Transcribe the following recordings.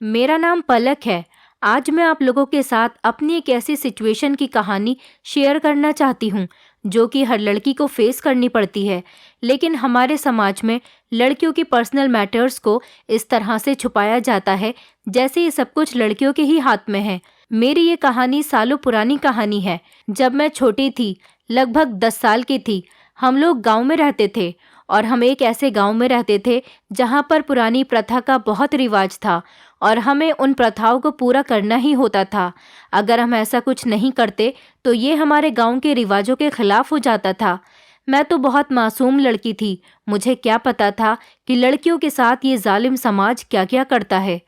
मेरा नाम पलक है। आज मैं आप लोगों के साथ अपनी एक ऐसी सिचुएशन की कहानी शेयर करना चाहती हूँ जो कि हर लड़की को फेस करनी पड़ती है। लेकिन हमारे समाज में लड़कियों की पर्सनल मैटर्स को इस तरह से छुपाया जाता है जैसे ये सब कुछ लड़कियों के ही हाथ में है। मेरी ये कहानी सालों पुरानी कहानी है। जब मैं छोटी थी, लगभग 10 साल की थी, हम लोग गांव में रहते थे और हम एक ऐसे गांव में रहते थे जहां पर पुरानी प्रथा का बहुत रिवाज था और हमें उन प्रथाओं को पूरा करना ही होता था। अगर हम ऐसा कुछ नहीं करते तो ये हमारे गांव के रिवाजों के खिलाफ हो जाता था। मैं तो बहुत मासूम लड़की थी। मुझे क्या पता था कि लड़कियों के साथ ये जालिम समाज क्या क्या करता है।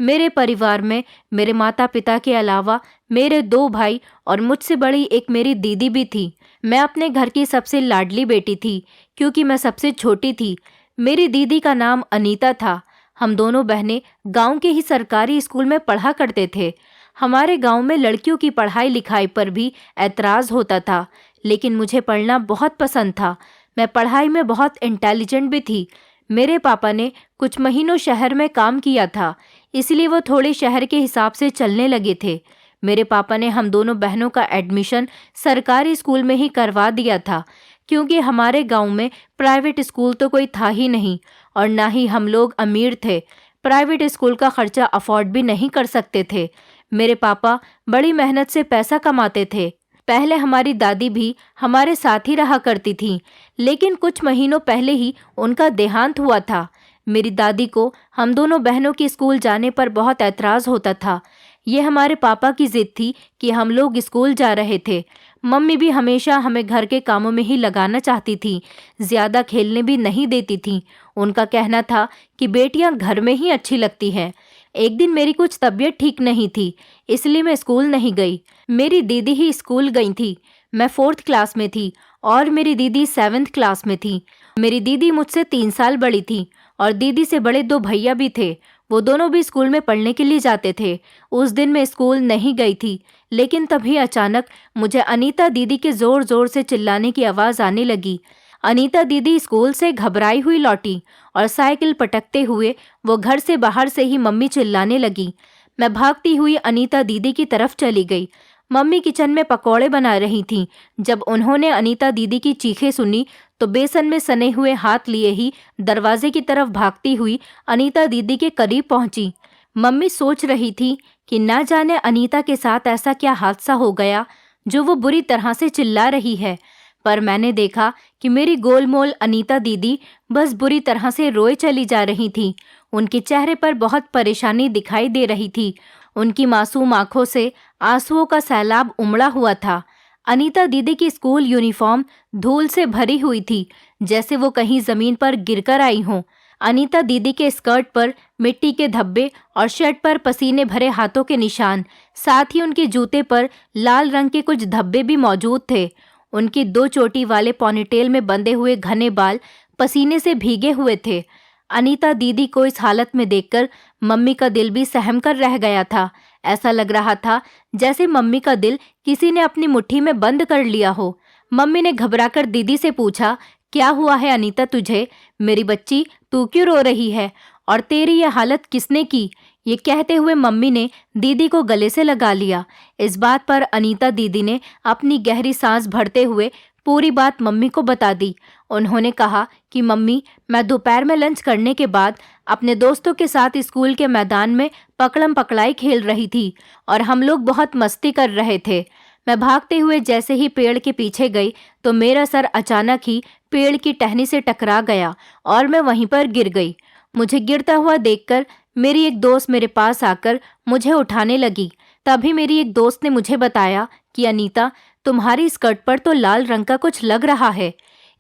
मेरे परिवार में मेरे माता पिता के अलावा मेरे 2 भाई और मुझसे बड़ी एक मेरी दीदी भी थी। मैं अपने घर की सबसे लाडली बेटी थी क्योंकि मैं सबसे छोटी थी। मेरी दीदी का नाम अनीता था। हम दोनों बहनें गांव के ही सरकारी स्कूल में पढ़ा करते थे। हमारे गांव में लड़कियों की पढ़ाई लिखाई पर भी ऐतराज़ होता था, लेकिन मुझे पढ़ना बहुत पसंद था। मैं पढ़ाई में बहुत इंटेलिजेंट भी थी। मेरे पापा ने कुछ महीनों शहर में काम किया था, इसलिए वो थोड़े शहर के हिसाब से चलने लगे थे। मेरे पापा ने हम दोनों बहनों का एडमिशन सरकारी स्कूल में ही करवा दिया था, क्योंकि हमारे गांव में प्राइवेट स्कूल तो कोई था ही नहीं और ना ही हम लोग अमीर थे। प्राइवेट स्कूल का खर्चा अफोर्ड भी नहीं कर सकते थे। मेरे पापा बड़ी मेहनत से पैसा कमाते थे। पहले हमारी दादी भी हमारे साथ ही रहा करती थी, लेकिन कुछ महीनों पहले ही उनका देहांत हुआ था। मेरी दादी को हम दोनों बहनों के स्कूल जाने पर बहुत ऐतराज़ होता था। ये हमारे पापा की जिद थी कि हम लोग स्कूल जा रहे थे। मम्मी भी हमेशा हमें घर के कामों में ही लगाना चाहती थी, ज़्यादा खेलने भी नहीं देती थी। उनका कहना था कि बेटियां घर में ही अच्छी लगती हैं। एक दिन मेरी कुछ तबीयत ठीक नहीं थी, इसलिए मैं स्कूल नहीं गई। मेरी दीदी ही स्कूल गई थी। मैं 4th क्लास में थी और मेरी दीदी 7th क्लास में थी। मेरी दीदी मुझसे 3 साल बड़ी थी और दीदी से बड़े 2 भैया भी थे। वो दोनों भी स्कूल में पढ़ने के लिए जाते थे। उस दिन मैं स्कूल नहीं गई थी, लेकिन तभी अचानक मुझे अनीता दीदी के ज़ोर ज़ोर से चिल्लाने की आवाज़ आने लगी। अनीता दीदी स्कूल से घबराई हुई लौटी और साइकिल पटकते हुए वो घर से बाहर से ही मम्मी चिल्लाने लगी। मैं भागती हुई अनीता दीदी की तरफ चली गई। मम्मी किचन में पकौड़े बना रही थीं। जब उन्होंने अनीता दीदी की चीखें सुनी तो बेसन में सने हुए हाथ लिए ही दरवाजे की तरफ भागती हुई अनीता दीदी के करीब पहुंची। मम्मी सोच रही थी कि ना जाने अनीता के साथ ऐसा क्या हादसा हो गया जो वो बुरी तरह से चिल्ला रही है। पर मैंने देखा कि मेरी गोलमोल अनीता दीदी बस बुरी तरह से रोए चली जा रही थी। उनके चेहरे पर बहुत परेशानी दिखाई दे रही थी। उनकी मासूम आंखों से आंसुओं का सैलाब उमड़ा हुआ था। अनीता दीदी की स्कूल यूनिफॉर्म धूल से भरी हुई थी, जैसे वो कहीं जमीन पर गिरकर आई हों। अनीता दीदी के स्कर्ट पर मिट्टी के धब्बे और शर्ट पर पसीने भरे हाथों के निशान, साथ ही उनके जूते पर लाल रंग के कुछ धब्बे भी मौजूद थे। उनकी 2 चोटी वाले पॉनीटेल में बंधे हुए घने बाल पसीने से भीगे हुए थे। अनीता दीदी को इस हालत में देखकर मम्मी का दिल भी सहम कर रह गया था। ऐसा लग रहा था जैसे मम्मी का दिल किसी ने अपनी मुट्ठी में बंद कर लिया हो। मम्मी ने घबराकर दीदी से पूछा, क्या हुआ है अनीता तुझे? मेरी बच्ची, तू क्यों रो रही है और तेरी ये हालत किसने की? ये कहते हुए मम्मी ने दीदी को गले से लगा लिया। इस बात पर अनीता दीदी ने अपनी गहरी सांस भरते हुए पूरी बात मम्मी को बता दी। उन्होंने कहा कि मम्मी, मैं दोपहर में लंच करने के बाद अपने दोस्तों के साथ स्कूल के मैदान में पकड़म पकड़ाई खेल रही थी और हम लोग बहुत मस्ती कर रहे थे। मैं भागते हुए जैसे ही पेड़ के पीछे गई तो मेरा सर अचानक ही पेड़ की टहनी से टकरा गया और मैं वहीं पर गिर गई। मुझे गिरता हुआ देखकर मेरी एक दोस्त मेरे पास आकर मुझे उठाने लगी। तभी मेरी एक दोस्त ने मुझे बताया कि अनीता, तुम्हारी स्कर्ट पर तो लाल रंग का कुछ लग रहा है।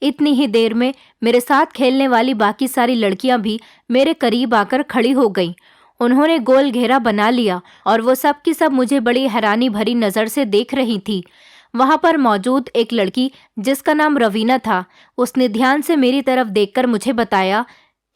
इतनी ही देर में मेरे साथ खेलने वाली बाकी सारी लड़कियां भी मेरे करीब आकर खड़ी हो गईं। उन्होंने गोल घेरा बना लिया और वो सब की सब मुझे बड़ी हैरानी भरी नज़र से देख रही थी। वहां पर मौजूद एक लड़की जिसका नाम रवीना था, उसने ध्यान से मेरी तरफ देखकर मुझे बताया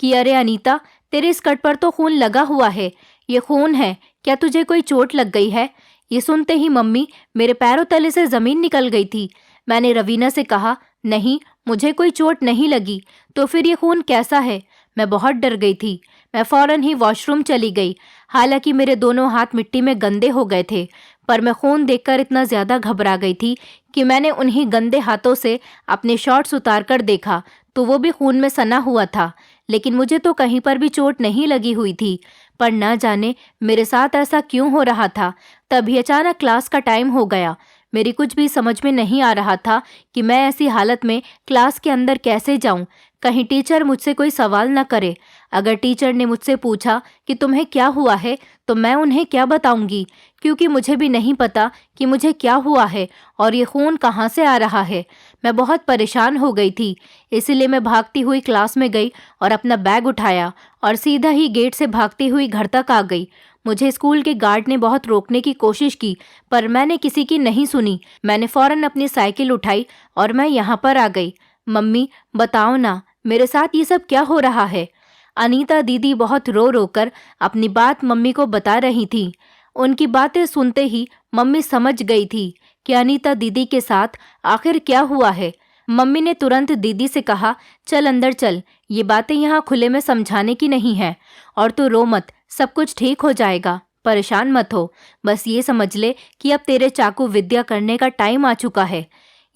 कि अरे अनीता, तेरे स्कर्ट पर तो खून लगा हुआ है। ये खून है, क्या तुझे कोई चोट लग गई है? ये सुनते ही मम्मी मेरे पैरों तले से ज़मीन निकल गई थी। मैंने रवीना से कहा, नहीं, मुझे कोई चोट नहीं लगी। तो फिर ये खून कैसा है? मैं बहुत डर गई थी। मैं फौरन ही वॉशरूम चली गई। हालांकि मेरे दोनों हाथ मिट्टी में गंदे हो गए थे, पर मैं खून देखकर इतना ज़्यादा घबरा गई थी कि मैंने उन्हीं गंदे हाथों से अपने शॉर्ट्स उतार कर देखा तो वो भी खून में सना हुआ था। लेकिन मुझे तो कहीं पर भी चोट नहीं लगी हुई थी, पर ना जाने मेरे साथ ऐसा क्यों हो रहा था। तभी अचानक क्लास का टाइम हो गया। मेरी कुछ भी समझ में नहीं आ रहा था कि मैं ऐसी हालत में क्लास के अंदर कैसे जाऊं। कहीं टीचर मुझसे कोई सवाल न करे। अगर टीचर ने मुझसे पूछा कि तुम्हें क्या हुआ है, तो मैं उन्हें क्या बताऊंगी, क्योंकि मुझे भी नहीं पता कि मुझे क्या हुआ है और ये खून कहाँ से आ रहा है। मैं बहुत परेशान हो गई थी, इसीलिए मैं भागती हुई क्लास में गई और अपना बैग उठाया और सीधा ही गेट से भागती हुई घर तक आ गई। मुझे स्कूल के गार्ड ने बहुत रोकने की कोशिश की, पर मैंने किसी की नहीं सुनी। मैंने फौरन अपनी साइकिल उठाई और मैं यहाँ पर आ गई। मम्मी, बताओ ना, मेरे साथ ये सब क्या हो रहा है। अनीता दीदी बहुत रो रो कर अपनी बात मम्मी को बता रही थी। उनकी बातें सुनते ही मम्मी समझ गई थी कि अनीता दीदी के साथ आखिर क्या हुआ है। मम्मी ने तुरंत दीदी से कहा, चल अंदर चल, ये बातें यहाँ खुले में समझाने की नहीं है, और तू रो मत, सब कुछ ठीक हो जाएगा, परेशान मत हो। बस ये समझ ले कि अब तेरे चाकू विद्या करने का टाइम आ चुका है।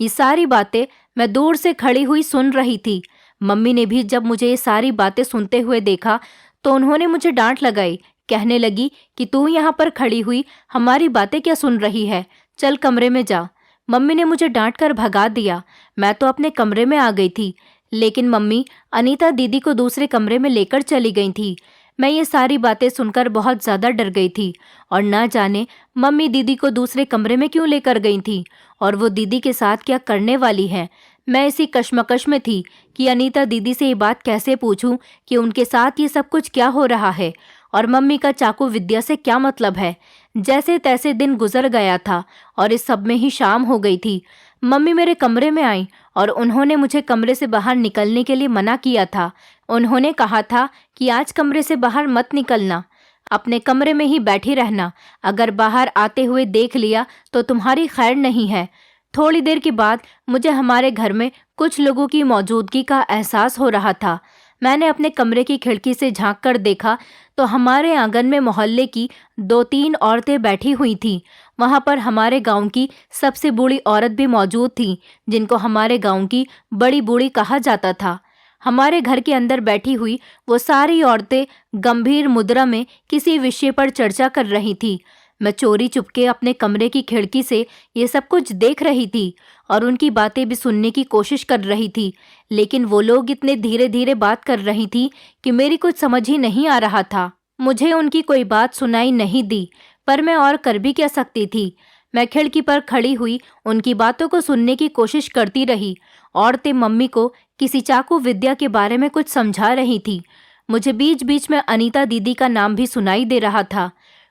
ये सारी बातें मैं दूर से खड़ी हुई सुन रही थी। मम्मी ने भी जब मुझे ये सारी बातें सुनते हुए देखा तो उन्होंने मुझे डांट लगाई। कहने लगी कि तू यहाँ पर खड़ी हुई हमारी बातें क्या सुन रही है, चल कमरे में जा। मम्मी ने मुझे डांट कर भगा दिया। मैं तो अपने कमरे में आ गई थी, लेकिन मम्मी अनीता दीदी को दूसरे कमरे में लेकर चली गई थी। मैं ये सारी बातें सुनकर बहुत ज़्यादा डर गई थी और ना जाने मम्मी दीदी को दूसरे कमरे में क्यों लेकर गई थी और वो दीदी के साथ क्या करने वाली है। मैं इसी कश्मकश में थी कि अनीता दीदी से ये बात कैसे पूछूं कि उनके साथ ये सब कुछ क्या हो रहा है और मम्मी का चाकू विद्या से क्या मतलब है। जैसे तैसे दिन गुजर गया था और इस सब में ही शाम हो गई थी। मम्मी मेरे कमरे में आई और उन्होंने मुझे कमरे से बाहर निकलने के लिए मना किया था। उन्होंने कहा था कि आज कमरे से बाहर मत निकलना, अपने कमरे में ही बैठी रहना, अगर बाहर आते हुए देख लिया तो तुम्हारी खैर नहीं है। थोड़ी देर के बाद मुझे हमारे घर में कुछ लोगों की मौजूदगी का एहसास हो रहा था। मैंने अपने कमरे की खिड़की से झांक कर देखा तो हमारे आंगन में मोहल्ले की 2-3 औरतें बैठी हुई थीं। वहां पर हमारे गांव की सबसे बूढ़ी औरत भी मौजूद थी, जिनको हमारे गांव की बड़ी बूढ़ी कहा जाता था। हमारे घर के अंदर बैठी हुई वो सारी औरतें गंभीर मुद्रा में किसी विषय पर चर्चा कर रही थी। मैं चोरी चुपके अपने कमरे की खिड़की से ये सब कुछ देख रही थी और उनकी बातें भी सुनने की कोशिश कर रही थी, लेकिन वो लोग इतने धीरे धीरे बात कर रही थी कि मेरी कुछ समझ ही नहीं आ रहा था। मुझे उनकी कोई बात सुनाई नहीं दी, पर मैं और कर भी क्या सकती थी। मैं खिड़की पर खड़ी हुई उनकी बातों को सुनने की कोशिश करती रही। औरतें मम्मी को किसी चाकू विद्या के बारे में कुछ समझा रही थी। मुझे बीच बीच में अनीता दीदी का नाम भी सुनाई दे रहा था।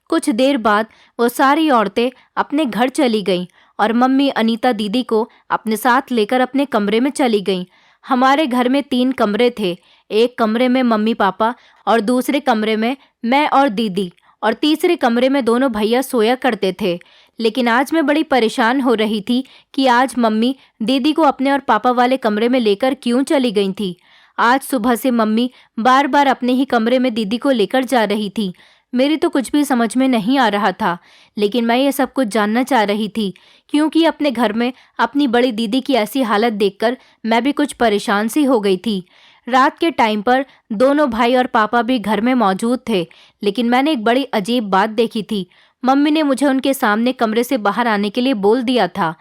कुछ देर बाद वो सारी औरतें अपने घर चली गईं और मम्मी अनीता दीदी को अपने साथ लेकर अपने कमरे में चली गईं। हमारे घर में 3 कमरे थे। एक कमरे में मम्मी पापा और दूसरे कमरे में मैं और दीदी, और तीसरे कमरे में दोनों भैया सोया करते थे। लेकिन आज मैं बड़ी परेशान हो रही थी कि आज मम्मी दीदी को अपने और पापा वाले कमरे में लेकर क्यों चली गई थी। आज सुबह से मम्मी बार बार अपने ही कमरे में दीदी को लेकर जा रही थी। मेरी तो कुछ भी समझ में नहीं आ रहा था, लेकिन मैं ये सब कुछ जानना चाह रही थी, क्योंकि अपने घर में अपनी बड़ी दीदी की ऐसी हालत देखकर मैं भी कुछ परेशान सी हो गई थी। रात के टाइम पर दोनों भाई और पापा भी घर में मौजूद थे, लेकिन मैंने एक बड़ी अजीब बात देखी थी। मम्मी ने मुझे उनके सामने कमरे से बाहर आने के लिए बोल दिया था।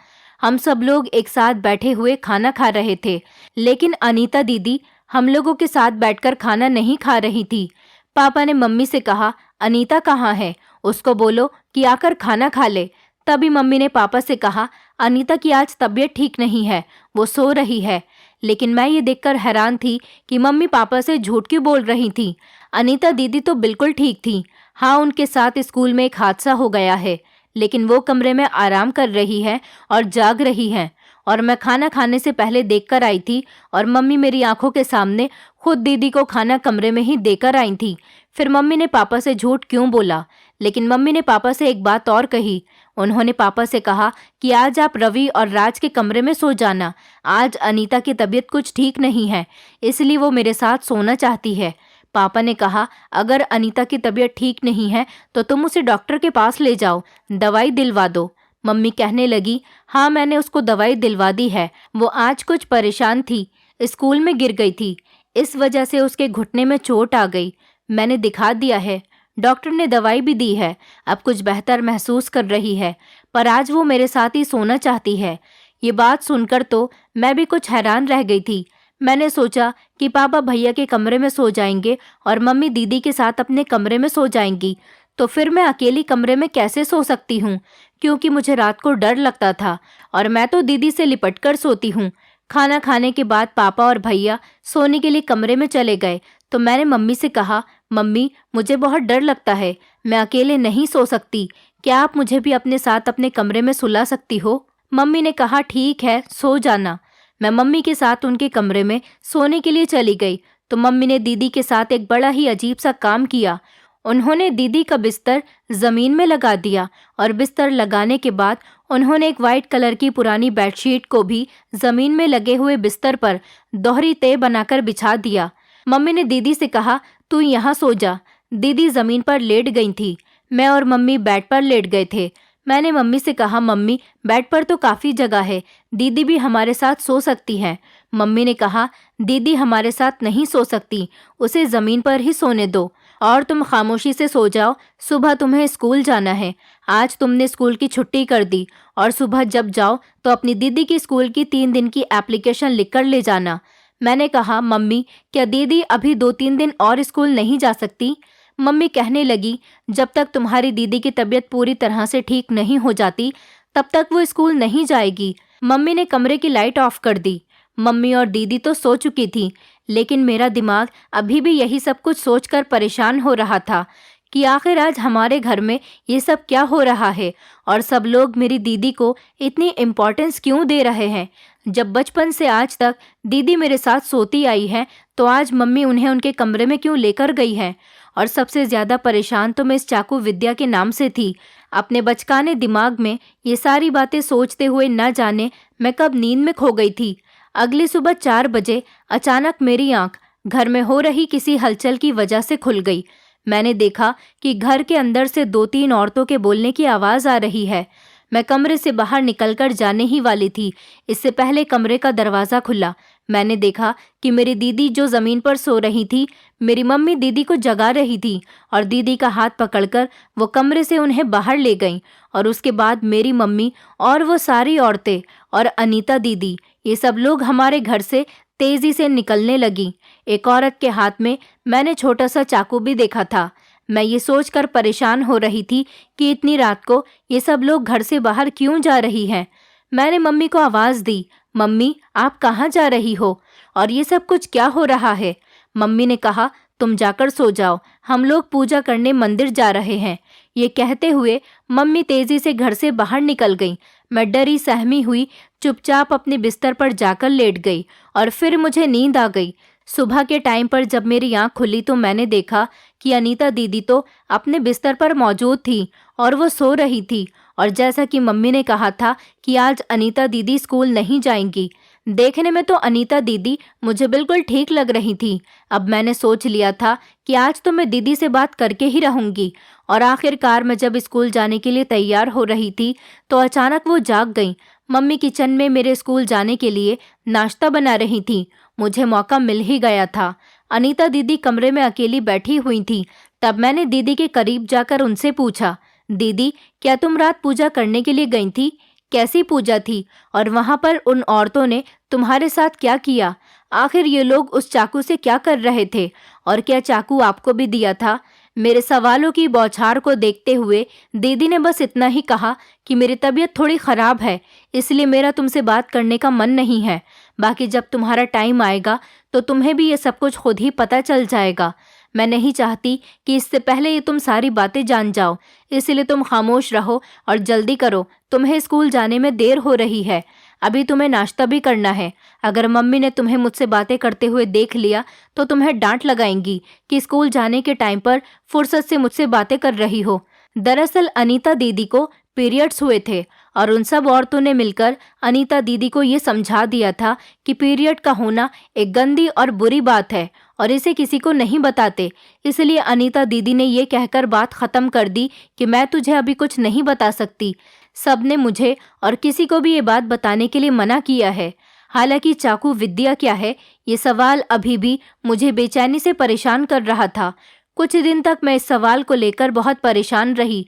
हम सब लोग एक साथ बैठे हुए खाना खा रहे थे, लेकिन अनीता दीदी हम लोगों के साथ बैठकर खाना नहीं खा रही थी। पापा ने मम्मी से कहा, अनीता कहाँ है, उसको बोलो कि आकर खाना खा ले। तभी मम्मी ने पापा से कहा, अनीता की आज तबीयत ठीक नहीं है, वो सो रही है। लेकिन मैं ये देखकर हैरान थी कि मम्मी पापा से झूठ क्यों बोल रही थी। अनीता दीदी तो बिल्कुल ठीक थी। हाँ, उनके साथ स्कूल में एक हादसा हो गया है, लेकिन वो कमरे में आराम कर रही है और जाग रही है, और मैं खाना खाने से पहले देखकर आई थी और मम्मी मेरी आंखों के सामने खुद दीदी को खाना कमरे में ही देकर आई थी। फिर मम्मी ने पापा से झूठ क्यों बोला, लेकिन मम्मी ने पापा से एक बात और कही। उन्होंने पापा से कहा कि आज आप रवि और राज के कमरे में सो जाना। आज अनीता की तबीयत कुछ ठीक नहीं है, इसलिए वो मेरे साथ सोना चाहती है। पापा ने कहा, अगर अनीता की तबीयत ठीक नहीं है तो तुम उसे डॉक्टर के पास ले जाओ, दवाई दिलवा दो। मम्मी कहने लगी, हाँ मैंने उसको दवाई दिलवा दी है। वो आज कुछ परेशान थी, स्कूल में गिर गई थी, इस वजह से उसके घुटने में चोट आ गई। मैंने दिखा दिया है, डॉक्टर ने दवाई भी दी है, अब कुछ बेहतर महसूस कर रही है, पर आज वो मेरे साथ ही सोना चाहती है। ये बात सुनकर तो मैं भी कुछ हैरान रह गई थी। मैंने सोचा कि पापा भैया के कमरे में सो जाएंगे और मम्मी दीदी के साथ अपने कमरे में सो जाएंगी, तो फिर मैं अकेली कमरे में कैसे सो सकती हूँ, क्योंकि मुझे रात को डर लगता था और मैं तो दीदी से लिपट कर सोती हूँ। खाना खाने के बाद पापा और भैया सोने के लिए कमरे में चले गए तो मैंने मम्मी से कहा, मम्मी मुझे बहुत डर लगता है, मैं अकेले नहीं सो सकती, क्या आप मुझे भी अपने साथ अपने कमरे में सुला सकती हो? मम्मी ने कहा, ठीक है सो जाना। मैं मम्मी के साथ उनके कमरे में सोने के लिए चली गई तो मम्मी ने दीदी के साथ एक बड़ा ही अजीब सा काम किया। उन्होंने दीदी का बिस्तर ज़मीन में लगा दिया और बिस्तर लगाने के बाद उन्होंने एक वाइट कलर की पुरानी बेडशीट को भी ज़मीन में लगे हुए बिस्तर पर दोहरी तह बनाकर बिछा दिया। मम्मी ने दीदी से कहा, तू यहाँ सो जा। दीदी ज़मीन पर लेट गई थी, मैं और मम्मी बेड पर लेट गए थे। मैंने मम्मी से कहा, मम्मी बेड पर तो काफ़ी जगह है, दीदी भी हमारे साथ सो सकती हैं। मम्मी ने कहा, दीदी हमारे साथ नहीं सो सकती, उसे ज़मीन पर ही सोने दो और तुम खामोशी से सो जाओ, सुबह तुम्हें स्कूल जाना है। आज तुमने स्कूल की छुट्टी कर दी और सुबह जब जाओ तो अपनी दीदी की स्कूल की 3 दिन की एप्लीकेशन लिख कर ले जाना। मैंने कहा, मम्मी क्या दीदी अभी 2-3 दिन और स्कूल नहीं जा सकती? मम्मी कहने लगी, जब तक तुम्हारी दीदी की तबीयत पूरी तरह से ठीक नहीं हो जाती तब तक वो स्कूल नहीं जाएगी। मम्मी ने कमरे की लाइट ऑफ कर दी। मम्मी और दीदी तो सो चुकी थी, लेकिन मेरा दिमाग अभी भी यही सब कुछ सोचकर परेशान हो रहा था कि आखिर आज हमारे घर में ये सब क्या हो रहा है और सब लोग मेरी दीदी को इतनी इम्पोर्टेंस क्यों दे रहे हैं। जब बचपन से आज तक दीदी मेरे साथ सोती आई है तो आज मम्मी उन्हें उनके कमरे में क्यों लेकर गई है। और सबसे ज़्यादा परेशान तो मैं इस चाकू विद्या के नाम से थी। अपने बचकाने दिमाग में ये सारी बातें सोचते हुए न जाने मैं कब नींद में खो गई थी। अगली सुबह 4 बजे अचानक मेरी आंख घर में हो रही किसी हलचल की वजह से खुल गई। मैंने देखा कि घर के अंदर से 2-3 औरतों के बोलने की आवाज़ आ रही है। मैं कमरे से बाहर निकलकर जाने ही वाली थी, इससे पहले कमरे का दरवाज़ा खुला। मैंने देखा कि मेरी दीदी जो ज़मीन पर सो रही थी, मेरी मम्मी दीदी को जगा रही थी और दीदी का हाथ पकड़कर वो कमरे से उन्हें बाहर ले गईं। और उसके बाद मेरी मम्मी और वो सारी औरतें और अनीता दीदी, ये सब लोग हमारे घर से तेज़ी से निकलने लगी। एक औरत के हाथ में मैंने छोटा सा चाकू भी देखा था। मैं ये सोचकर परेशान हो रही थी कि इतनी रात को ये सब लोग घर से बाहर क्यों जा रही हैं। मैंने मम्मी को आवाज़ दी, मम्मी आप कहाँ जा रही हो और ये सब कुछ क्या हो रहा है? मम्मी ने कहा, तुम जाकर सो जाओ, हम लोग पूजा करने मंदिर जा रहे हैं। ये कहते हुए मम्मी तेज़ी से घर से बाहर निकल गई। मैं डरी सहमी हुई चुपचाप अपने बिस्तर पर जाकर लेट गई और फिर मुझे नींद आ गई। सुबह के टाइम पर जब मेरी आंख खुली तो मैंने देखा कि अनीता दीदी तो अपने बिस्तर पर मौजूद थी और वो सो रही थी। और जैसा कि मम्मी ने कहा था कि आज अनीता दीदी स्कूल नहीं जाएंगी, देखने में तो अनीता दीदी मुझे बिल्कुल ठीक लग रही थी। अब मैंने सोच लिया था कि आज तो मैं दीदी से बात करके ही रहूंगी। और आखिरकार मैं जब स्कूल जाने के लिए तैयार हो रही थी तो अचानक वो जाग गई। मम्मी किचन में मेरे स्कूल जाने के लिए नाश्ता बना रही थी। मुझे मौका मिल ही गया था। अनीता दीदी कमरे में अकेली बैठी हुई थी। तब मैंने दीदी के करीब जाकर उनसे पूछा, दीदी क्या तुम रात पूजा करने के लिए गई थी? कैसी पूजा थी और वहाँ पर उन औरतों ने तुम्हारे साथ क्या किया? आखिर ये लोग उस चाकू से क्या कर रहे थे और क्या चाकू आपको भी दिया था? मेरे सवालों की बौछार को देखते हुए दीदी ने बस इतना ही कहा कि मेरी तबीयत थोड़ी ख़राब है, इसलिए मेरा तुमसे बात करने का मन नहीं है। बाकी जब तुम्हारा टाइम आएगा तो तुम्हें भी ये सब कुछ खुद ही पता चल जाएगा। मैं नहीं चाहती कि इससे पहले ये तुम सारी बातें जान जाओ, इसलिए तुम खामोश रहो और जल्दी करो, तुम्हें स्कूल जाने में देर हो रही है। अभी तुम्हें नाश्ता भी करना है। अगर मम्मी ने तुम्हें मुझसे बातें करते हुए देख लिया तो तुम्हें डांट लगाएंगी कि स्कूल जाने के टाइम पर फुर्सत से मुझसे बातें कर रही हो। दरअसल अनीता दीदी को पीरियड्स हुए थे और उन सब औरतों ने मिलकर अनीता दीदी को ये समझा दिया था कि पीरियड का होना एक गंदी और बुरी बात है और इसे किसी को नहीं बताते। इसलिए अनीता दीदी ने ये कहकर बात खत्म कर दी कि मैं तुझे अभी कुछ नहीं बता सकती। सबने मुझे और किसी को भी ये बात बताने के लिए मना किया है। हालांकि चाकू विद्या क्या है, ये सवाल अभी भी मुझे बेचैनी से परेशान कर रहा था। कुछ दिन तक मैं इस सवाल को लेकर बहुत परेशान रही,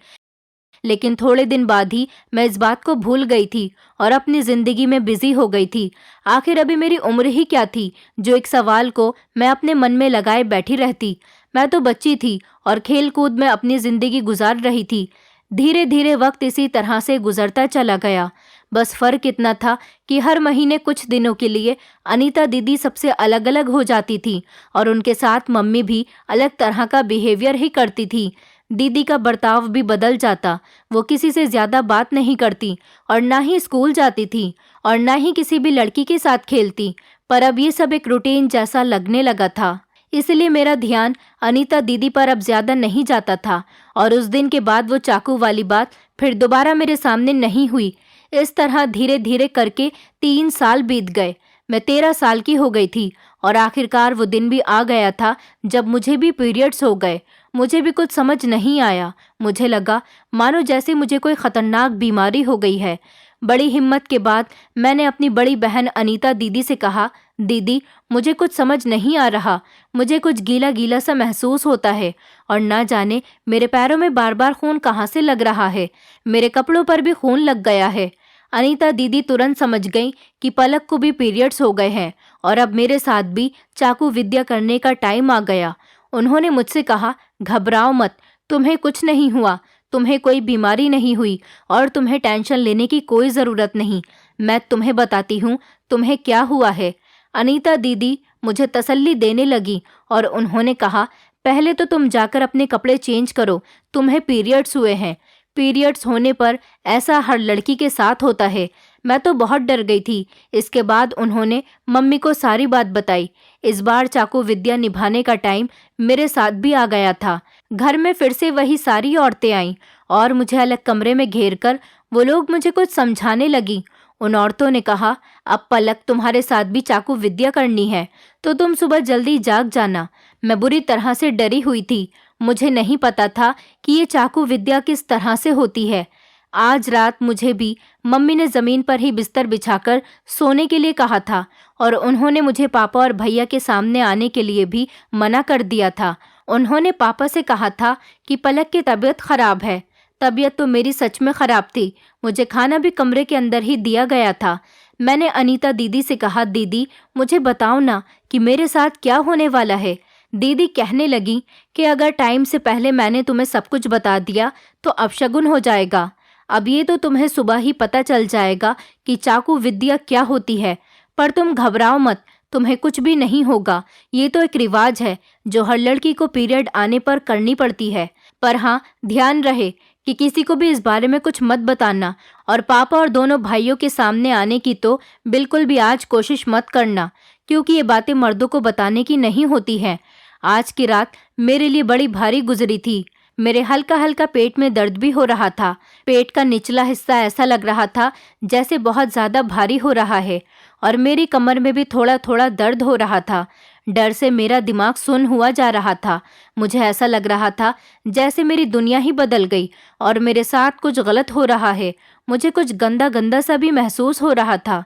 लेकिन थोड़े दिन बाद ही मैं इस बात को भूल गई थी और अपनी जिंदगी में बिजी हो गई थी। आखिर अभी मेरी उम्र ही क्या थी जो एक सवाल को मैं अपने मन में लगाए बैठी रहती। मैं तो बच्ची थी और खेल कूद में अपनी जिंदगी गुजार रही थी। धीरे धीरे वक्त इसी तरह से गुजरता चला गया। बस फर्क इतना था कि हर महीने कुछ दिनों के लिए अनीता दीदी सबसे अलग अलग हो जाती थी और उनके साथ मम्मी भी अलग तरह का बिहेवियर ही करती थी। दीदी का बर्ताव भी बदल जाता। वो किसी से ज्यादा बात नहीं करती और ना ही स्कूल जाती थी और ना ही किसी भी लड़की के साथ खेलती। पर अब ये सब एक रूटीन जैसा लगने लगा था, इसलिए मेरा ध्यान अनीता दीदी पर अब ज्यादा नहीं जाता था। और उस दिन के बाद वो चाकू वाली बात फिर दोबारा मेरे सामने नहीं हुई। इस तरह धीरे धीरे करके 3 साल बीत गए। मैं 13 साल की हो गई थी और आखिरकार वो दिन भी आ गया था जब मुझे भी पीरियड्स हो गए। मुझे भी कुछ समझ नहीं आया। मुझे लगा मानो जैसे मुझे कोई खतरनाक बीमारी हो गई है। बड़ी हिम्मत के बाद मैंने अपनी बड़ी बहन अनीता दीदी से कहा, दीदी मुझे कुछ समझ नहीं आ रहा, मुझे कुछ गीला गीला सा महसूस होता है और ना जाने मेरे पैरों में बार बार खून कहाँ से लग रहा है। मेरे कपड़ों पर भी खून लग गया है। अनीता दीदी तुरंत समझ गई कि पलक को भी पीरियड्स हो गए हैं और अब मेरे साथ भी चाकू विद्या करने का टाइम आ गया। उन्होंने मुझसे कहा, घबराओ मत, तुम्हें कुछ नहीं हुआ, तुम्हें कोई बीमारी नहीं हुई और तुम्हें टेंशन लेने की कोई ज़रूरत नहीं। मैं तुम्हें बताती हूँ तुम्हें क्या हुआ है। अनीता दीदी मुझे तसल्ली देने लगी और उन्होंने कहा, पहले तो तुम जाकर अपने कपड़े चेंज करो, तुम्हें पीरियड्स हुए हैं। पीरियड्स होने पर ऐसा हर लड़की के साथ होता है। मैं तो बहुत डर गई थी। इसके बाद उन्होंने मम्मी को सारी बात बताई। इस बार चाकू विद्या निभाने का टाइम मेरे साथ भी आ गया था। घर में फिर से वही सारी औरतें आईं और मुझे अलग कमरे में घेर कर वो लोग मुझे कुछ समझाने लगी। उन औरतों ने कहा, अब पलक तुम्हारे साथ भी चाकू विद्या करनी है तो तुम सुबह जल्दी जाग जाना। मैं बुरी तरह से डरी हुई थी। मुझे नहीं पता था कि ये चाकू विद्या किस तरह से होती है। आज रात मुझे भी मम्मी ने ज़मीन पर ही बिस्तर बिछाकर सोने के लिए कहा था और उन्होंने मुझे पापा और भैया के सामने आने के लिए भी मना कर दिया था। उन्होंने पापा से कहा था कि पलक की तबीयत खराब है। तबीयत तो मेरी सच में खराब थी। मुझे खाना भी कमरे के अंदर ही दिया गया था। मैंने अनीता दीदी से कहा, दीदी मुझे बताओ ना कि मेरे साथ क्या होने वाला है। दीदी कहने लगी कि अगर टाइम से पहले मैंने तुम्हें सब कुछ बता दिया तो अपशगुन हो जाएगा। अब ये तो तुम्हें सुबह ही पता चल जाएगा कि चाकू विद्या क्या होती है। पर तुम घबराओ मत, तुम्हें कुछ भी नहीं होगा। ये तो एक रिवाज है जो हर लड़की को पीरियड आने पर करनी पड़ती है। पर हाँ, ध्यान रहे कि किसी को भी इस बारे में कुछ मत बताना और पापा और दोनों भाइयों के सामने आने की तो बिल्कुल भी आज कोशिश मत करना, क्योंकि ये बातें मर्दों को बताने की नहीं होती हैं। आज की रात मेरे लिए बड़ी भारी गुजरी थी। मेरे हल्का हल्का पेट में दर्द भी हो रहा था। पेट का निचला हिस्सा ऐसा लग रहा था जैसे बहुत ज़्यादा भारी हो रहा है और मेरी कमर में भी थोड़ा थोड़ा दर्द हो रहा था। डर से मेरा दिमाग सुन्न हुआ जा रहा था। मुझे ऐसा लग रहा था जैसे मेरी दुनिया ही बदल गई और मेरे साथ कुछ गलत हो रहा है। मुझे कुछ गंदा गंदा सा भी महसूस हो रहा था।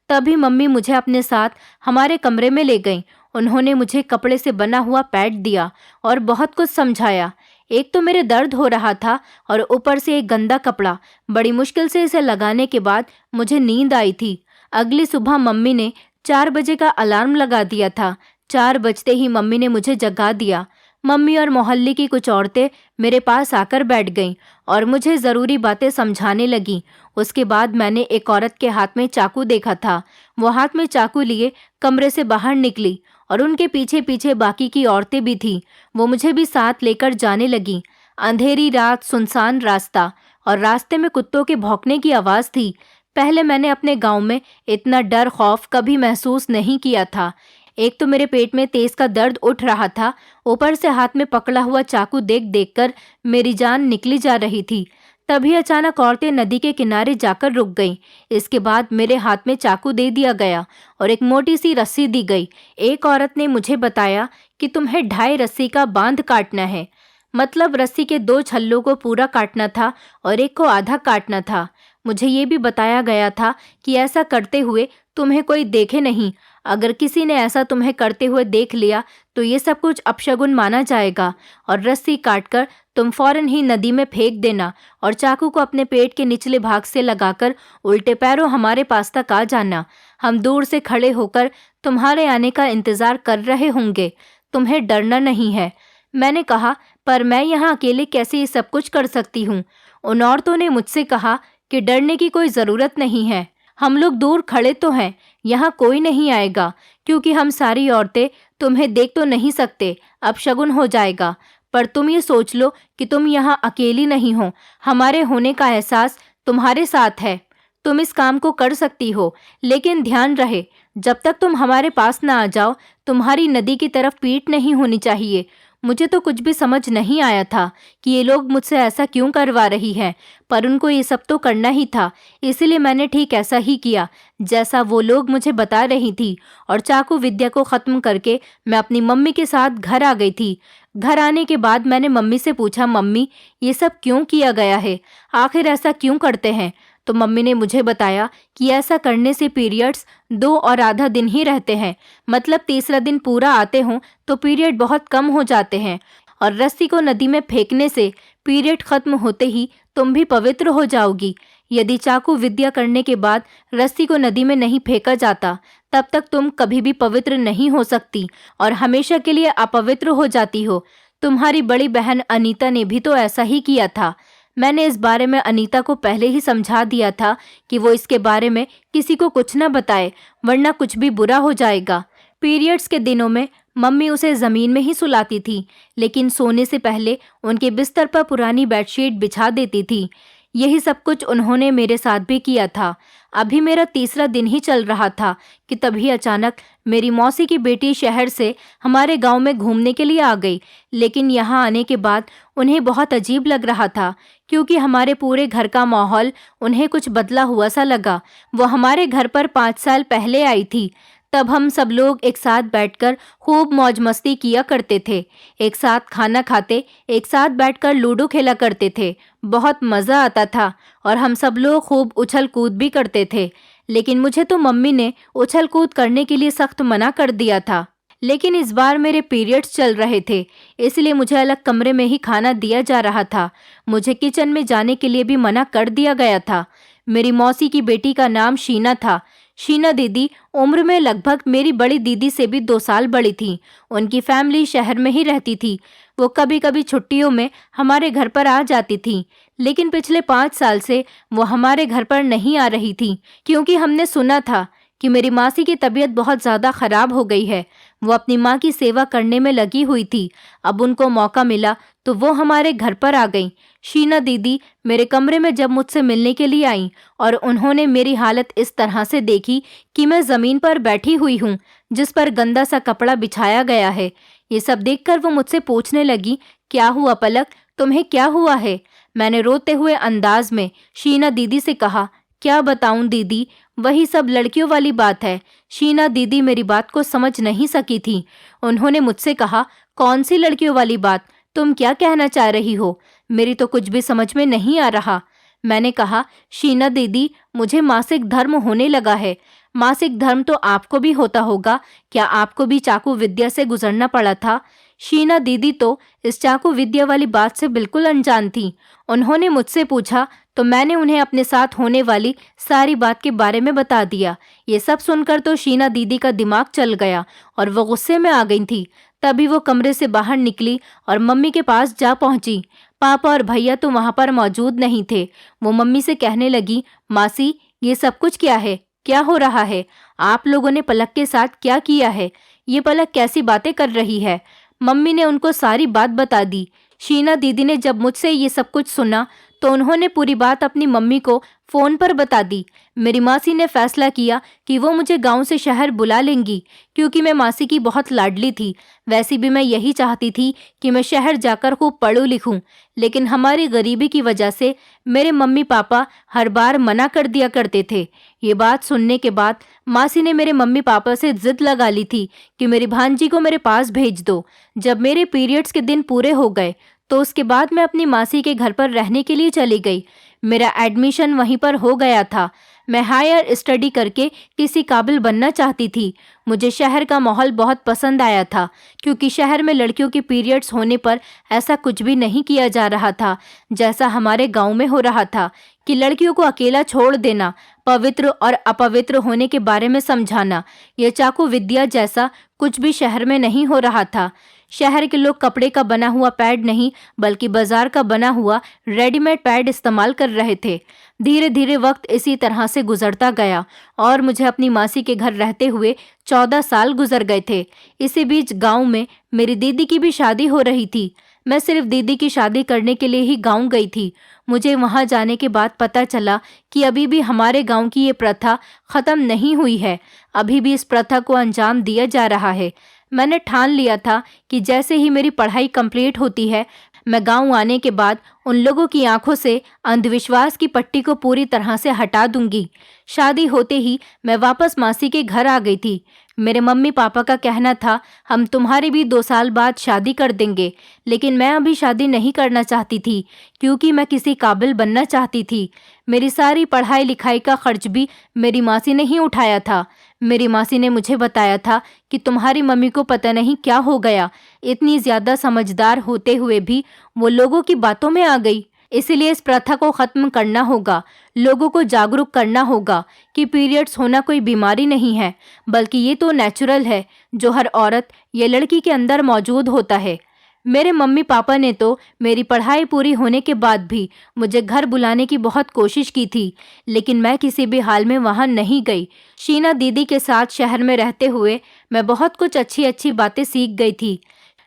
तभी मम्मी मुझे अपने साथ हमारे कमरे में ले गईं। उन्होंने मुझे कपड़े से बना हुआ पैड दिया और बहुत कुछ समझाया। एक तो मेरे दर्द हो रहा था और ऊपर से एक गंदा कपड़ा। बड़ी मुश्किल से इसे लगाने के बाद मुझे नींद आई थी। अगली सुबह मम्मी ने 4 बजे का अलार्म लगा दिया था। 4 बजते ही मम्मी ने मुझे जगा दिया। मम्मी और मोहल्ले की कुछ औरतें मेरे पास आकर बैठ गईं और मुझे ज़रूरी बातें समझाने लगीं। उसके बाद मैंने एक औरत के हाथ में चाकू देखा था। वो हाथ में चाकू लिए कमरे से बाहर निकली और उनके पीछे पीछे बाकी की औरतें भी थीं। वो मुझे भी साथ लेकर जाने लगीं। अंधेरी रात, सुनसान रास्ता और रास्ते में कुत्तों के भौंकने की आवाज़ थी। पहले मैंने अपने गांव में इतना डर खौफ कभी महसूस नहीं किया था। एक तो मेरे पेट में तेज का दर्द उठ रहा था, ऊपर से हाथ में पकड़ा हुआ चाकू देख देख कर मेरी जान निकली जा रही थी। तभी अचानक औरतें नदी के किनारे जाकर रुक गईं। इसके बाद मेरे हाथ में चाकू दे दिया गया और एक मोटी सी रस्सी दी गई। एक औरत ने मुझे बताया कि तुम्हें 2.5 रस्सी का बांध काटना है। मतलब रस्सी के 2 छल्लों को पूरा काटना था और एक को आधा काटना था। मुझे ये भी बताया गया था कि ऐसा करते हुए तुम्हें कोई देखे नहीं। अगर किसी ने ऐसा तुम्हें करते हुए देख लिया तो ये सब कुछ अपशगुन माना जाएगा और रस्सी काटकर तुम फौरन ही नदी में फेंक देना और चाकू को अपने पेट के निचले भाग से लगाकर उल्टे पैरों हमारे पास तक आ जाना। हम दूर से खड़े होकर तुम्हारे आने का इंतजार कर रहे होंगे। तुम्हें डरना नहीं है। मैंने कहा, पर मैं यहाँ अकेले कैसे ये सब कुछ कर सकती हूँ? उन औरतों ने मुझसे कहा कि डरने की कोई ज़रूरत नहीं है। हम लोग दूर खड़े तो हैं, यहाँ कोई नहीं आएगा, क्योंकि हम सारी औरतें तुम्हें देख तो नहीं सकते, अपशगुन हो जाएगा। पर तुम ये सोच लो कि तुम यहाँ अकेली नहीं हो। हमारे होने का एहसास तुम्हारे साथ है। तुम इस काम को कर सकती हो, लेकिन ध्यान रहे, जब तक तुम हमारे पास ना आ जाओ तुम्हारी नदी की तरफ पीठ नहीं होनी चाहिए। मुझे तो कुछ भी समझ नहीं आया था कि ये लोग मुझसे ऐसा क्यों करवा रही हैं, पर उनको ये सब तो करना ही था, इसलिए मैंने ठीक ऐसा ही किया जैसा वो लोग मुझे बता रही थी और चाकू विद्या को ख़त्म करके मैं अपनी मम्मी के साथ घर आ गई थी। घर आने के बाद मैंने मम्मी से पूछा, मम्मी ये सब क्यों किया गया है? आखिर ऐसा क्यों करते हैं? तो मम्मी ने मुझे बताया कि ऐसा करने से पीरियड्स 2 और आधा दिन ही रहते हैं। मतलब तीसरा दिन पूरा आते हों तो पीरियड बहुत कम हो जाते हैं और रस्सी को नदी में फेंकने से पीरियड खत्म होते ही तुम भी पवित्र हो जाओगी। यदि चाकू विद्या करने के बाद रस्सी को नदी में नहीं फेंका जाता तब तक तुम कभी भी पवित्र नहीं हो सकती और हमेशा के लिए अपवित्र हो जाती हो। तुम्हारी बड़ी बहन अनीता ने भी तो ऐसा ही किया था। मैंने इस बारे में अनीता को पहले ही समझा दिया था कि वो इसके बारे में किसी को कुछ न बताए, वरना कुछ भी बुरा हो जाएगा। पीरियड्स के दिनों में मम्मी उसे ज़मीन में ही सुलाती थी, लेकिन सोने से पहले उनके बिस्तर पर पुरानी बेडशीट बिछा देती थी। यही सब कुछ उन्होंने मेरे साथ भी किया था। अभी मेरा तीसरा दिन ही चल रहा था कि तभी अचानक मेरी मौसी की बेटी शहर से हमारे गांव में घूमने के लिए आ गई। लेकिन यहाँ आने के बाद उन्हें बहुत अजीब लग रहा था, क्योंकि हमारे पूरे घर का माहौल उन्हें कुछ बदला हुआ सा लगा। वो हमारे घर पर 5 साल पहले आई थी। तब हम सब लोग एक साथ बैठकर खूब मौज मस्ती किया करते थे, एक साथ खाना खाते, एक साथ बैठकर लूडो खेला करते थे। बहुत मज़ा आता था और हम सब लोग खूब उछल कूद भी करते थे। लेकिन मुझे तो मम्मी ने उछल कूद करने के लिए सख्त मना कर दिया था। लेकिन इस बार मेरे पीरियड्स चल रहे थे, इसलिए मुझे अलग कमरे में ही खाना दिया जा रहा था। मुझे किचन में जाने के लिए भी मना कर दिया गया था। मेरी मौसी की बेटी का नाम शीना था। शीना दीदी उम्र में लगभग मेरी बड़ी दीदी से भी 2 साल बड़ी थी। उनकी फैमिली शहर में ही रहती थी। वो कभी कभी छुट्टियों में हमारे घर पर आ जाती थी, लेकिन पिछले 5 साल से वो हमारे घर पर नहीं आ रही थी, क्योंकि हमने सुना था कि मेरी मासी की तबीयत बहुत ज़्यादा ख़राब हो गई है। वो अपनी माँ की सेवा करने में लगी हुई थी। अब उनको मौका मिला तो वो हमारे घर पर आ गई। शीना दीदी मेरे कमरे में जब मुझसे मिलने के लिए आई और उन्होंने मेरी हालत इस तरह से देखी कि मैं ज़मीन पर बैठी हुई हूँ जिस पर गंदा सा कपड़ा बिछाया गया है, ये सब देखकर वो मुझसे पूछने लगी, क्या हुआ पलक, तुम्हें क्या हुआ है? मैंने रोते हुए अंदाज में शीना दीदी से कहा, क्या बताऊं दीदी, वही सब लड़कियों वाली बात है। शीना दीदी मेरी बात को समझ नहीं सकी थी। उन्होंने मुझसे कहा, कौन सी लड़कियों वाली बात? तुम क्या कहना चाह रही हो? मेरी तो कुछ भी समझ में नहीं आ रहा। मैंने कहा, शीना दीदी मुझे मासिक धर्म होने लगा है। मासिक धर्म तो आपको भी होता होगा, क्या आपको भी चाकू विद्या से गुजरना पड़ा था? शीना दीदी तो इस चाकू विद्या वाली बात से बिल्कुल अनजान थी। उन्होंने मुझसे पूछा तो मैंने उन्हें अपने साथ होने वाली सारी बात के बारे में बता दिया। ये सब सुनकर तो शीना दीदी का दिमाग चल गया और वो गुस्से में आ गई थी। तभी वो कमरे से बाहर निकली और मम्मी के पास जा पहुंची। पापा और भैया तो वहां पर मौजूद नहीं थे। वो मम्मी से कहने लगी, मासी ये सब कुछ क्या है? क्या हो रहा है? आप लोगों ने पलक के साथ क्या किया है? ये पलक कैसी बातें कर रही है? मम्मी ने उनको सारी बात बता दी। शीना दीदी ने जब मुझसे ये सब कुछ सुना तो उन्होंने पूरी बात अपनी मम्मी को फ़ोन पर बता दी। मेरी मासी ने फैसला किया कि वो मुझे गांव से शहर बुला लेंगी, क्योंकि मैं मासी की बहुत लाडली थी। वैसे भी मैं यही चाहती थी कि मैं शहर जाकर खूब पढ़ूं लिखूं, लेकिन हमारी गरीबी की वजह से मेरे मम्मी पापा हर बार मना कर दिया करते थे। ये बात सुनने के बाद मासी ने मेरे मम्मी पापा से जिद लगा ली थी कि मेरी भांजी को मेरे पास भेज दो। जब मेरे पीरियड्स के दिन पूरे हो गए तो उसके बाद मैं अपनी मासी के घर पर रहने के लिए चली गई। मेरा एडमिशन वहीं पर हो गया था। मैं हायर स्टडी करके किसी काबिल बनना चाहती थी। मुझे शहर का माहौल बहुत पसंद आया था, क्योंकि शहर में लड़कियों के पीरियड्स होने पर ऐसा कुछ भी नहीं किया जा रहा था जैसा हमारे गांव में हो रहा था, कि लड़कियों को अकेला छोड़ देना, पवित्र और अपवित्र होने के बारे में समझाना। यह चाकू विद्या जैसा कुछ भी शहर में नहीं हो रहा था। शहर के लोग कपड़े का बना हुआ पैड नहीं बल्कि बाजार का बना हुआ रेडीमेड पैड इस्तेमाल कर रहे थे। धीरे धीरे वक्त इसी तरह से गुजरता गया और मुझे अपनी मासी के घर रहते हुए 14 साल गुजर गए थे। इसी बीच गांव में मेरी दीदी की भी शादी हो रही थी। मैं सिर्फ दीदी की शादी करने के लिए ही गांव गई थी। मुझे वहां जाने के बाद पता चला कि अभी भी हमारे गांव की ये प्रथा खत्म नहीं हुई है। अभी भी इस प्रथा को अंजाम दिया जा रहा है। मैंने ठान लिया था कि जैसे ही मेरी पढ़ाई कंप्लीट होती है, मैं गांव आने के बाद उन लोगों की आंखों से अंधविश्वास की पट्टी को पूरी तरह से हटा दूंगी। शादी होते ही मैं वापस मासी के घर आ गई थी। मेरे मम्मी पापा का कहना था, हम तुम्हारी भी 2 साल बाद शादी कर देंगे, लेकिन मैं अभी शादी नहीं करना चाहती थी, क्योंकि मैं किसी काबिल बनना चाहती थी। मेरी सारी पढ़ाई लिखाई का खर्च भी मेरी मासी ने ही उठाया था। मेरी मासी ने मुझे बताया था कि तुम्हारी मम्मी को पता नहीं क्या हो गया, इतनी ज्यादा समझदार होते हुए भी वो लोगों की बातों में आ गई। इसलिए इस प्रथा को खत्म करना होगा। लोगों को जागरूक करना होगा कि पीरियड्स होना कोई बीमारी नहीं है, बल्कि ये तो नेचुरल है, जो हर औरत या लड़की के अंदर मौजूद होता है। मेरे मम्मी पापा ने तो मेरी पढ़ाई पूरी होने के बाद भी मुझे घर बुलाने की बहुत कोशिश की थी, लेकिन मैं किसी भी हाल में वहां नहीं गई। शीना दीदी के साथ शहर में रहते हुए मैं बहुत कुछ अच्छी अच्छी बातें सीख गई थी।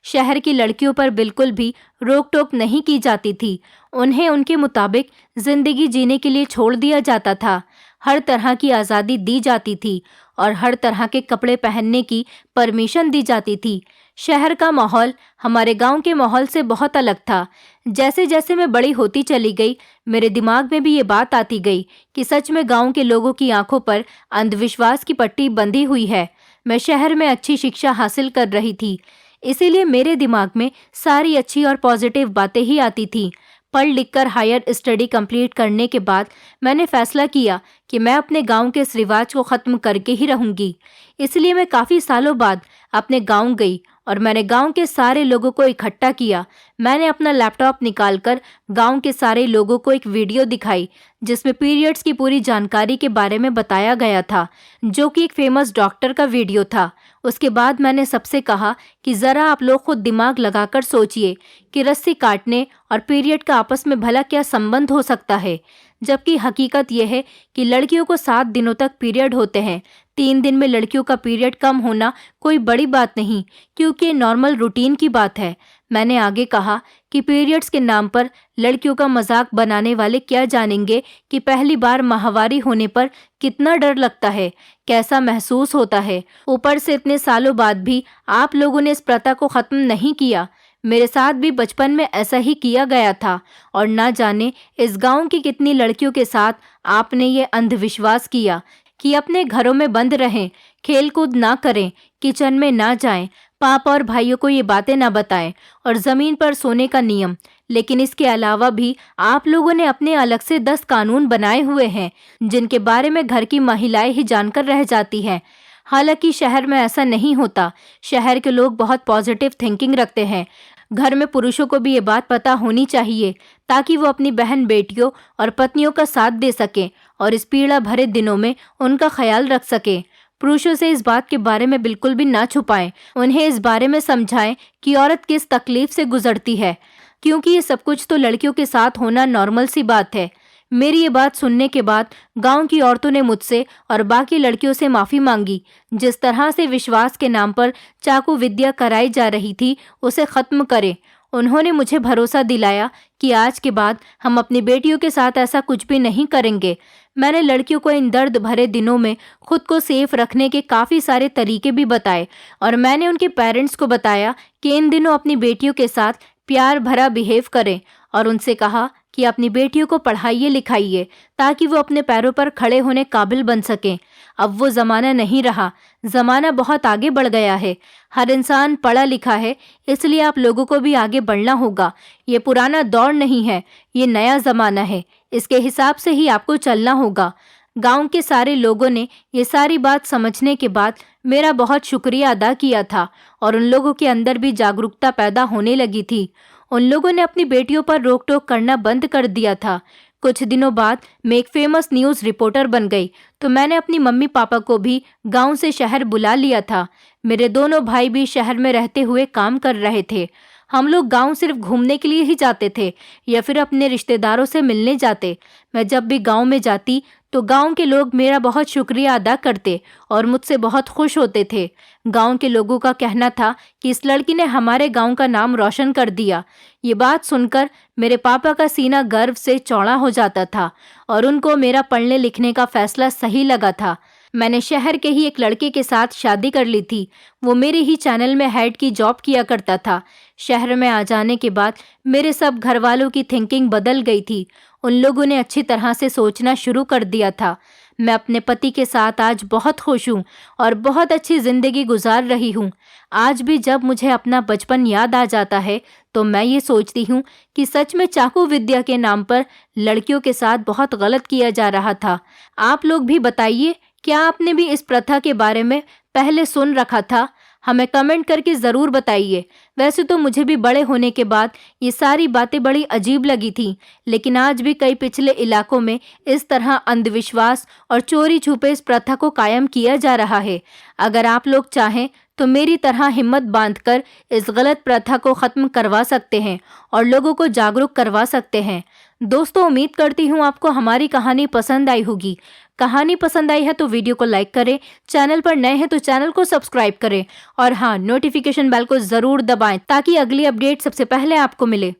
शहर की लड़कियों पर बिल्कुल भी रोक टोक नहीं की जाती थी। उन्हें उनके मुताबिक जिंदगी जीने के लिए छोड़ दिया जाता था। हर तरह की आज़ादी दी जाती थी और हर तरह के कपड़े पहनने की परमिशन दी जाती थी। शहर का माहौल हमारे गांव के माहौल से बहुत अलग था। जैसे जैसे मैं बड़ी होती चली गई, मेरे दिमाग में भी ये बात आती गई कि सच में गांव के लोगों की आंखों पर अंधविश्वास की पट्टी बंधी हुई है। मैं शहर में अच्छी शिक्षा हासिल कर रही थी, इसीलिए मेरे दिमाग में सारी अच्छी और पॉजिटिव बातें ही आती थीं। पढ़ लिखकर हायर स्टडी कंप्लीट करने के बाद मैंने फैसला किया कि मैं अपने गांव के इस रिवाज को ख़त्म करके ही रहूंगी। इसलिए मैं काफ़ी सालों बाद अपने गांव गई और मैंने गांव के सारे लोगों को इकट्ठा किया। मैंने अपना लैपटॉप निकालकर गांव के सारे लोगों को एक वीडियो दिखाई, जिसमें पीरियड्स की पूरी जानकारी के बारे में बताया गया था, जो कि एक फेमस डॉक्टर का वीडियो था। उसके बाद मैंने सबसे कहा कि ज़रा आप लोग खुद दिमाग लगाकर सोचिए कि रस्सी काटने और पीरियड का आपस में भला क्या संबंध हो सकता है, जबकि हकीकत यह है कि लड़कियों को 7 दिनों तक पीरियड होते हैं। 3 दिन में लड़कियों का पीरियड कम होना कोई बड़ी बात नहीं, क्योंकि ये नॉर्मल रूटीन की बात है। मैंने आगे कहा कि पीरियड्स के नाम पर लड़कियों का मजाक बनाने वाले क्या जानेंगे कि पहली बार माहवारी होने पर कितना डर लगता है, कैसा महसूस होता है। ऊपर से इतने सालों बाद भी आप लोगों ने इस प्रथा को खत्म नहीं किया। मेरे साथ भी बचपन में ऐसा ही किया गया था और ना जाने इस गांव की कितनी लड़कियों के साथ आपने ये अंधविश्वास किया कि अपने घरों में बंद रहें, खेलकूद ना करें, किचन में ना जाएं, पापा और भाइयों को ये बातें ना बताएं और ज़मीन पर सोने का नियम। लेकिन इसके अलावा भी आप लोगों ने अपने अलग से 10 कानून बनाए हुए हैं, जिनके बारे में घर की महिलाएं ही जानकर रह जाती हैं। हालांकि शहर में ऐसा नहीं होता। शहर के लोग बहुत पॉजिटिव थिंकिंग रखते हैं। घर में पुरुषों को भी ये बात पता होनी चाहिए, ताकि वो अपनी बहन बेटियों और पत्नियों का साथ दे सकें और इस पीड़ा भरे दिनों में उनका ख्याल रख सकें। पुरुषों से इस बात के बारे में बिल्कुल भी ना छुपाएं। उन्हें इस बारे में समझाएं कि औरत किस तकलीफ से गुजरती है, क्योंकि ये सब कुछ तो लड़कियों के साथ होना नॉर्मल सी बात है। मेरी ये बात सुनने के बाद गांव की औरतों ने मुझसे और बाकी लड़कियों से माफ़ी मांगी। जिस तरह से विश्वास के नाम पर चाकू विद्या कराई जा रही थी, उसे ख़त्म करें। उन्होंने मुझे भरोसा दिलाया कि आज के बाद हम अपनी बेटियों के साथ ऐसा कुछ भी नहीं करेंगे। मैंने लड़कियों को इन दर्द भरे दिनों में खुद को सेफ रखने के काफ़ी सारे तरीके भी बताए और मैंने उनके पेरेंट्स को बताया कि इन दिनों अपनी बेटियों के साथ प्यार भरा बिहेव करें और उनसे कहा कि अपनी बेटियों को पढ़ाइए लिखाइए ताकि वो अपने पैरों पर खड़े होने काबिल बन सकें। अब वो ज़माना नहीं रहा, ज़माना बहुत आगे बढ़ गया है। हर इंसान पढ़ा लिखा है, इसलिए आप लोगों को भी आगे बढ़ना होगा। ये पुराना दौर नहीं है, ये नया ज़माना है। इसके हिसाब से ही आपको चलना होगा। गांव के सारे लोगों ने ये सारी बात समझने के बाद मेरा बहुत शुक्रिया अदा किया था और उन लोगों के अंदर भी जागरूकता पैदा होने लगी थी। उन लोगों ने अपनी बेटियों पर रोक टोक करना बंद कर दिया था। कुछ दिनों बाद मैं एक फेमस न्यूज़ रिपोर्टर बन गई, तो मैंने अपनी मम्मी पापा को भी गांव से शहर बुला लिया था। मेरे दोनों भाई भी शहर में रहते हुए काम कर रहे थे। हम लोग गांव सिर्फ घूमने के लिए ही जाते थे या फिर अपने रिश्तेदारों से मिलने जाते। मैं जब भी गांव में जाती तो गांव के लोग मेरा बहुत शुक्रिया अदा करते और मुझसे बहुत खुश होते थे। गांव के लोगों का कहना था कि इस लड़की ने हमारे गांव का नाम रोशन कर दिया। ये बात सुनकर मेरे पापा का सीना गर्व से चौड़ा हो जाता था और उनको मेरा पढ़ने लिखने का फैसला सही लगा था। मैंने शहर के ही एक लड़के के साथ शादी कर ली थी। वो मेरे ही चैनल में हेड की जॉब किया करता था। शहर में आ जाने के बाद मेरे सब घर वालों की थिंकिंग बदल गई थी। उन लोगों ने अच्छी तरह से सोचना शुरू कर दिया था। मैं अपने पति के साथ आज बहुत खुश हूँ और बहुत अच्छी ज़िंदगी गुजार रही हूँ। आज भी जब मुझे अपना बचपन याद आ जाता है तो मैं ये सोचती हूँ कि सच में चाकू विद्या के नाम पर लड़कियों के साथ बहुत गलत किया जा रहा था। आप लोग भी बताइए, क्या आपने भी इस प्रथा के बारे में पहले सुन रखा था? हमें कमेंट करके ज़रूर बताइए। वैसे तो मुझे भी बड़े होने के बाद ये सारी बातें बड़ी अजीब लगी थी, लेकिन आज भी कई पिछले इलाकों में इस तरह अंधविश्वास और चोरी छुपे इस प्रथा को कायम किया जा रहा है। अगर आप लोग चाहें तो मेरी तरह हिम्मत बांधकर इस गलत प्रथा को ख़त्म करवा सकते हैं और लोगों को जागरूक करवा सकते हैं। दोस्तों, उम्मीद करती हूँ आपको हमारी कहानी पसंद आई होगी। कहानी पसंद आई है तो वीडियो को लाइक करें, चैनल पर नए हैं तो चैनल को सब्सक्राइब करें और हाँ, नोटिफिकेशन बेल को ज़रूर दबाएं ताकि अगली अपडेट सबसे पहले आपको मिले।